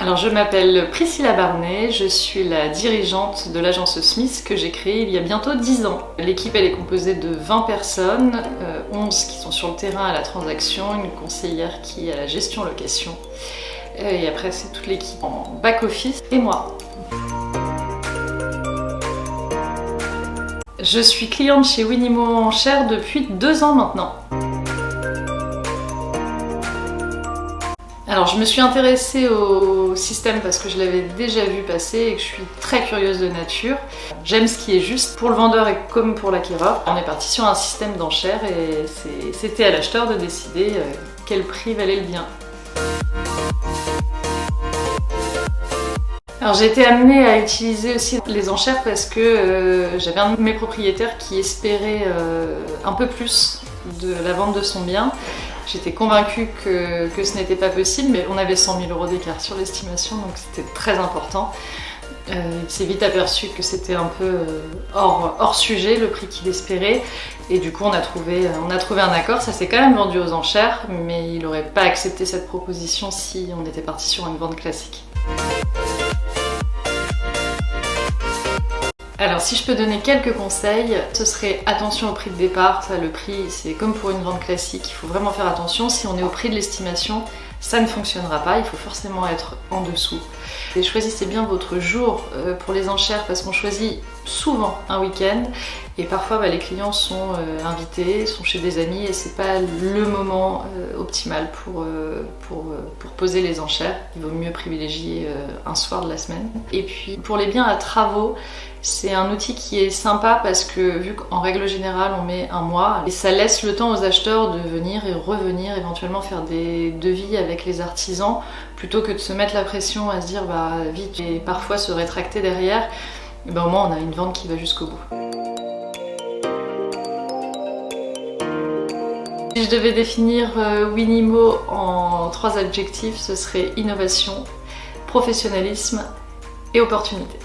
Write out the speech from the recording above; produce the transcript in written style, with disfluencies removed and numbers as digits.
Alors je m'appelle Priscilla Barnet, je suis la dirigeante de l'agence Smith que j'ai créée il y a bientôt 10 ans. L'équipe elle est composée de 20 personnes, 11 qui sont sur le terrain à la transaction, une conseillère qui est à la gestion location, et après c'est toute l'équipe en back-office et moi. Je suis cliente chez Winimo Enchères depuis 2 ans maintenant. Alors je me suis intéressée au système parce que je l'avais déjà vu passer et que je suis très curieuse de nature. J'aime ce qui est juste pour le vendeur et comme pour l'acquéreur. On est parti sur un système d'enchères et c'était à l'acheteur de décider quel prix valait le bien. Alors j'ai été amenée à utiliser aussi les enchères parce que j'avais un de mes propriétaires qui espérait un peu plus de la vente de son bien. J'étais convaincue que ce n'était pas possible, mais on avait 100 000 € d'écart sur l'estimation, donc c'était très important. Il s'est vite aperçu que c'était un peu hors sujet, le prix qu'il espérait, et du coup on a trouvé un accord. Ça s'est quand même vendu aux enchères, mais il n'aurait pas accepté cette proposition si on était parti sur une vente classique. Alors si je peux donner quelques conseils, ce serait attention au prix de départ. Ça, le prix, c'est comme pour une vente classique, il faut vraiment faire attention. Si on est au prix de l'estimation, ça ne fonctionnera pas, il faut forcément être en dessous. Et choisissez bien votre jour pour les enchères parce qu'on choisit souvent un week-end et parfois les clients sont invités, sont chez des amis et c'est pas le moment optimal pour poser les enchères. Il vaut mieux privilégier un soir de la semaine. Et puis pour les biens à travaux, c'est un outil qui est sympa parce que vu qu'en règle générale on met un mois, et ça laisse le temps aux acheteurs de venir et revenir, éventuellement faire des devis avec les artisans, plutôt que de se mettre la pression à se dire vite et parfois se rétracter derrière, et au moins on a une vente qui va jusqu'au bout. Si je devais définir Winimo en 3 adjectifs, ce serait innovation, professionnalisme et opportunité.